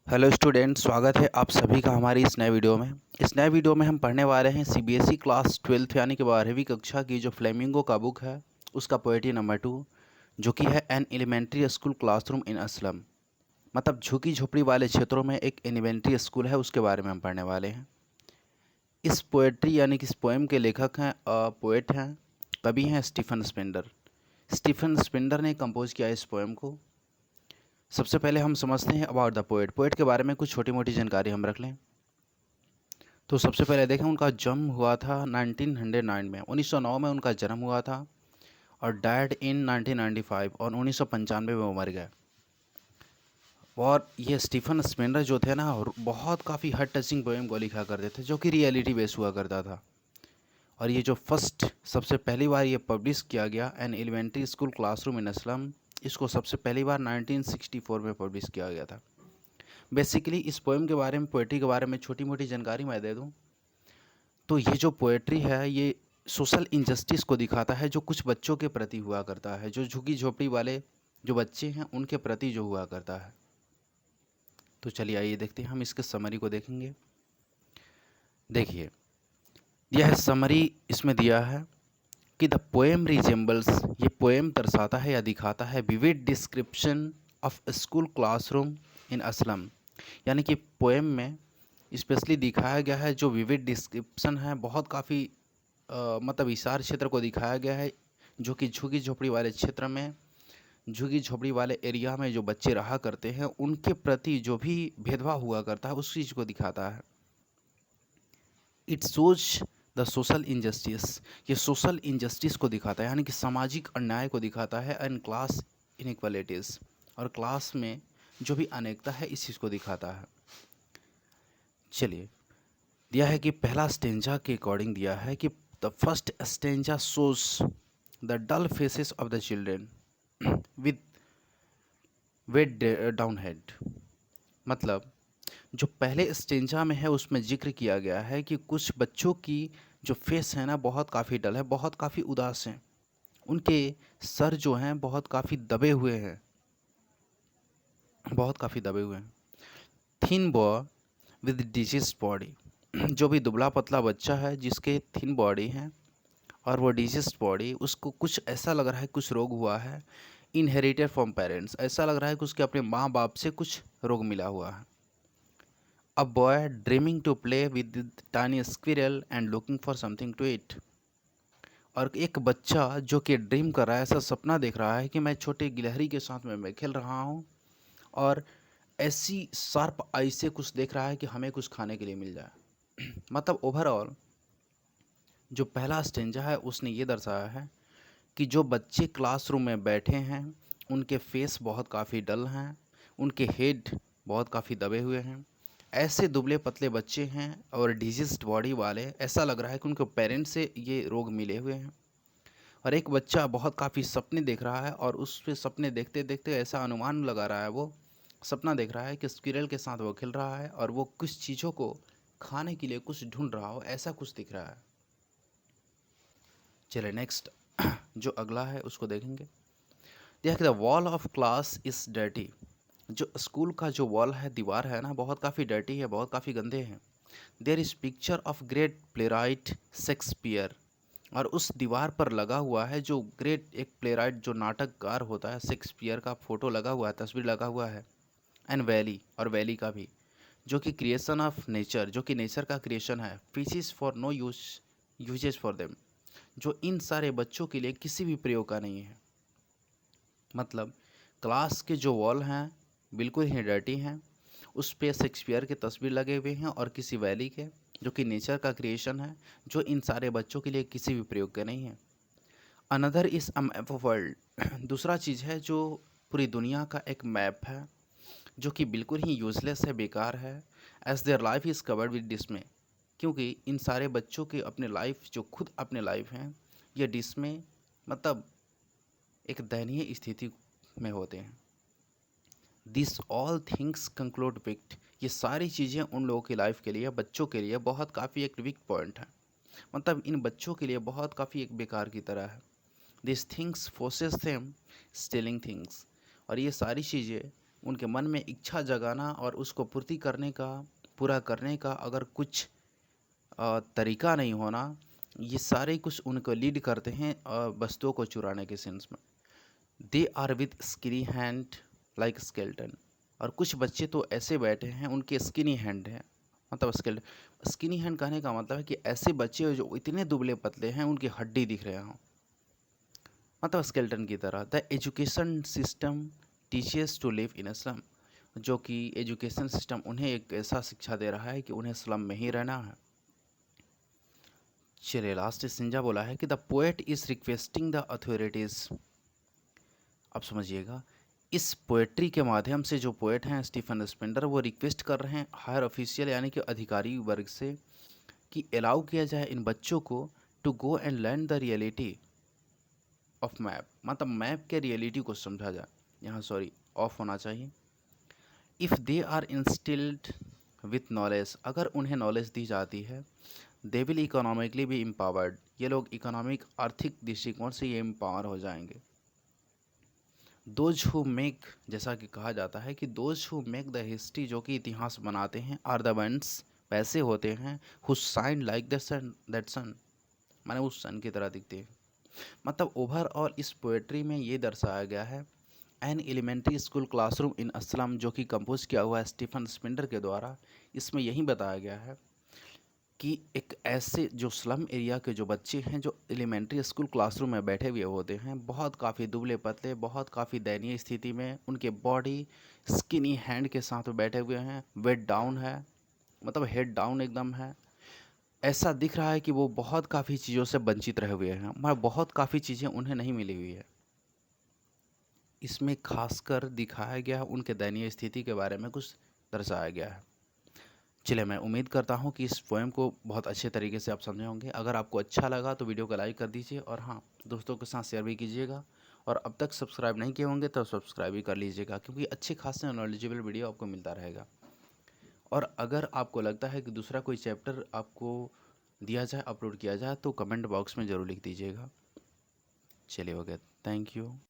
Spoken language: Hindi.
हेलो स्टूडेंट, स्वागत है आप सभी का हमारी इस नए वीडियो में। इस नए वीडियो में हम पढ़ने वाले हैं सीबीएसई क्लास 12th यानी कि 12वीं कक्षा की जो फ्लेमिंगो का बुक है उसका पोएट्री नंबर 2, जो कि है an elementary school classroom in a slum. मतलब झुकी झोपड़ी वाले क्षेत्रों में एक एलिमेंट्री स्कूल है, उसके बारे में हम पढ़ने वाले हैं। इस पोएट्री यानी कि इस पोएम के लेखक हैं, पोएट हैं, कवि हैं स्टीफन स्पेंडर। स्टीफन स्पेंडर ने कंपोज किया इस पोएम को। सबसे पहले हम समझते हैं अबाउट द पोएट। पोएट के बारे में कुछ छोटी मोटी जानकारी हम रख लें तो सबसे पहले देखें उनका जन्म हुआ था 1909 में, 1909 में उनका जन्म हुआ था और डायड इन 1995 और 1995 में वो मर गए। और ये स्टीफन स्पेंडर जो थे ना, बहुत काफ़ी हार्ट टचिंग पोएम को लिखा करते थे जो कि रियलिटी बेस हुआ करता था। और ये जो फर्स्ट सबसे पहली बार ये पब्लिश किया गया an elementary school classroom in a slum, इसको सबसे पहली बार 1964 में पब्लिश किया गया था। बेसिकली इस पोएम के बारे में, पोएट्री के बारे में छोटी मोटी जानकारी मैं दे दूं तो ये जो पोएट्री है ये सोशल इनजस्टिस को दिखाता है जो कुछ बच्चों के प्रति हुआ करता है, जो झुग्गी झोपड़ी वाले जो बच्चे हैं उनके प्रति जो हुआ करता है। तो चलिए आइए देखते हैं, हम इसके समरी को देखेंगे। देखिए, यह समरी इसमें दिया है कि द पोएम रिजेंबल्स, ये पोएम दर्शाता है या दिखाता है vivid description of school classroom in Aslam. यानी कि पोएम में स्पेशली दिखाया गया है जो विविड डिस्क्रिप्शन है, बहुत काफ़ी मतलब विशाल क्षेत्र को दिखाया गया है जो कि झुग्गी झोपड़ी वाले क्षेत्र में, झुग्गी झोपड़ी वाले एरिया में जो बच्चे रहा करते हैं उनके प्रति जो भी भेदभाव हुआ करता है उस चीज़ को दिखाता है। It shows the social injustice, ये सोशल इनजस्टिस को दिखाता है यानी कि सामाजिक अन्याय को दिखाता है, एंड क्लास इनइक्वालिटीज़, और क्लास में जो भी अनेकता है इस चीज़ को दिखाता है। चलिए, दिया है कि पहला स्टेंजा के अकॉर्डिंग दिया है कि the first stanza shows the dull faces of the children with weighed down head. मतलब जो पहले स्टेंजा में है उसमें जिक्र किया गया है कि कुछ बच्चों की जो फेस है ना बहुत काफ़ी डल है, बहुत काफ़ी उदास हैं, उनके सर जो हैं बहुत काफ़ी दबे हुए हैं, बहुत काफ़ी दबे हुए हैं। Thin boy with disease body, जो भी दुबला पतला बच्चा है जिसके थिन बॉडी है और वो डिजीज बॉडी, उसको कुछ ऐसा लग रहा है कुछ रोग हुआ है, इनहेरिटेड फ्रॉम पेरेंट्स, ऐसा लग रहा है कि उसके अपने माँ बाप से कुछ रोग मिला हुआ है। A boy dreaming to play with tiny squirrel and looking for something to eat, और एक बच्चा जो कि ड्रीम कर रहा है, ऐसा सपना देख रहा है कि मैं छोटे गिलहरी के साथ में मैं खेल रहा हूँ और ऐसी शार्प आई से कुछ देख रहा है कि हमें कुछ खाने के लिए मिल जाए। मतलब ओवरऑल जो पहला स्टेंजा है उसने ये दर्शाया है कि जो बच्चे क्लासरूम में बैठे हैं उनके फेस बहुत काफ़ी डल हैं, उनके हेड बहुत काफ़ी दबे हुए हैं, ऐसे दुबले पतले बच्चे हैं और डिजीज्ड बॉडी वाले, ऐसा लग रहा है कि उनके पेरेंट्स से ये रोग मिले हुए हैं। और एक बच्चा बहुत काफ़ी सपने देख रहा है और उस पे सपने देखते देखते ऐसा अनुमान लगा रहा है, वो सपना देख रहा है कि स्क्विरल के साथ वो खेल रहा है और वो कुछ चीज़ों को खाने के लिए कुछ ढूंढ रहा हो, ऐसा कुछ दिख रहा है। चलिए नेक्स्ट जो अगला है उसको देखेंगे। देखिए, the wall of class is dirty, जो स्कूल का जो वॉल है, दीवार है ना, बहुत काफ़ी डर्टी है, बहुत काफ़ी गंदे हैं। There is picture of great playwright Shakespeare, और उस दीवार पर लगा हुआ है जो ग्रेट एक प्लेराइट जो नाटककार होता है, शेक्सपियर का फोटो लगा हुआ है, तस्वीर लगा हुआ है। एंड वैली, और वैली का भी, जो कि क्रिएशन ऑफ नेचर, जो कि नेचर का क्रिएशन है। Fishes for no uses for them, जो इन सारे बच्चों के लिए किसी भी प्रयोग का नहीं है। मतलब क्लास के जो वॉल हैं बिल्कुल ही डर्टी हैं, उस पे शेक्सपियर के तस्वीर लगे हुए हैं और किसी वैली के, जो कि नेचर का क्रिएशन है, जो इन सारे बच्चों के लिए किसी भी प्रयोग के नहीं है। Another is a map of world, दूसरा चीज़ है जो पूरी दुनिया का एक मैप है जो कि बिल्कुल ही यूजलेस है, बेकार है। As their life is covered with dismay, क्योंकि इन सारे बच्चों के अपने लाइफ जो खुद अपने लाइफ हैं ये डिस्मे, मतलब एक दयनीय स्थिति में होते हैं। दिस ऑल थिंग्स कंक्लूड विक्ट, ये सारी चीज़ें उन लोगों की लाइफ के लिए, बच्चों के लिए बहुत काफ़ी एक वीक पॉइंट है, मतलब इन बच्चों के लिए बहुत काफ़ी एक बेकार की तरह है। This things forces them stealing things, और ये सारी चीज़ें उनके मन में इच्छा जगाना और उसको पूरा करने का अगर कुछ तरीका नहीं होना, ये सारे कुछ उनको लीड करते हैं वस्तुओं को चुराने के सेंस में। They are with skinny hand like skeleton. और कुछ बच्चे तो ऐसे बैठे हैं उनके स्किनी हैंड हैं, मतलब स्किनी हैंड कहने का मतलब है कि ऐसे बच्चे जो इतने दुबले पतले हैं उनकी हड्डी दिख रहे हों, मतलब स्केल्टन की तरह। The education system teachers to live in slum. जो कि एजुकेशन सिस्टम उन्हें एक ऐसा शिक्षा दे रहा है कि उन्हें स्लम में ही रहना है। चलिए लास्ट सिंजा बोला है कि the poet is requesting the authorities. अब समझिएगा, इस पोएट्री के माध्यम से जो पोएट हैं स्टीफन स्पेंडर, वो रिक्वेस्ट कर रहे हैं हायर ऑफिशियल यानी कि अधिकारी वर्ग से कि अलाउ किया जाए इन बच्चों को to go and learn the reality of map, मतलब मैप के रियलिटी को समझा जाए। यहाँ सॉरी ऑफ होना चाहिए। If they are instilled with knowledge, अगर उन्हें नॉलेज दी जाती है, they will economically be empowered, ये लोग इकोनॉमिक आर्थिक दृष्टिकोण से ये एम्पावर हो जाएंगे। दोज हु मेक, जैसा कि कहा जाता है कि those who make the history, जो कि इतिहास बनाते हैं, आर द वंस, वैसे होते हैं, who shine like the sun, that sun, माने उस सन की तरह दिखते हैं। मतलब ओवरऑल इस पोएट्री में ये दर्शाया गया है an elementary school classroom in a slum, जो कि कंपोज किया हुआ है स्टीफन स्पेंडर के द्वारा। इसमें यही बताया गया है कि एक ऐसे जो स्लम एरिया के जो बच्चे हैं जो एलिमेंट्री स्कूल क्लासरूम में बैठे हुए होते हैं, बहुत काफ़ी दुबले पतले, बहुत काफ़ी दयनीय स्थिति में, उनके बॉडी स्किनी हैंड के साथ बैठे हुए हैं, वेट डाउन है, मतलब हेड डाउन एकदम है। ऐसा दिख रहा है कि वो बहुत काफ़ी चीज़ों से वंचित रहे हुए हैं, मगर बहुत काफ़ी चीज़ें उन्हें नहीं मिली हुई है। इसमें खासकर दिखाया गया है उनके दयनीय स्थिति के बारे में कुछ दर्शाया गया है। चलिए, मैं उम्मीद करता हूँ कि इस पोएम को बहुत अच्छे तरीके से आप समझे होंगे। अगर आपको अच्छा लगा तो वीडियो को लाइक कर दीजिए, और हाँ, दोस्तों के साथ शेयर भी कीजिएगा। और अब तक सब्सक्राइब नहीं किए होंगे तो सब्सक्राइब भी कर लीजिएगा, क्योंकि अच्छे खासे नॉलेजेबल वीडियो आपको मिलता रहेगा। और अगर आपको लगता है कि दूसरा कोई चैप्टर आपको दिया जाए, अपलोड किया जाए, तो कमेंट बॉक्स में ज़रूर लिख दीजिएगा। चलिए, ओके, थैंक यू।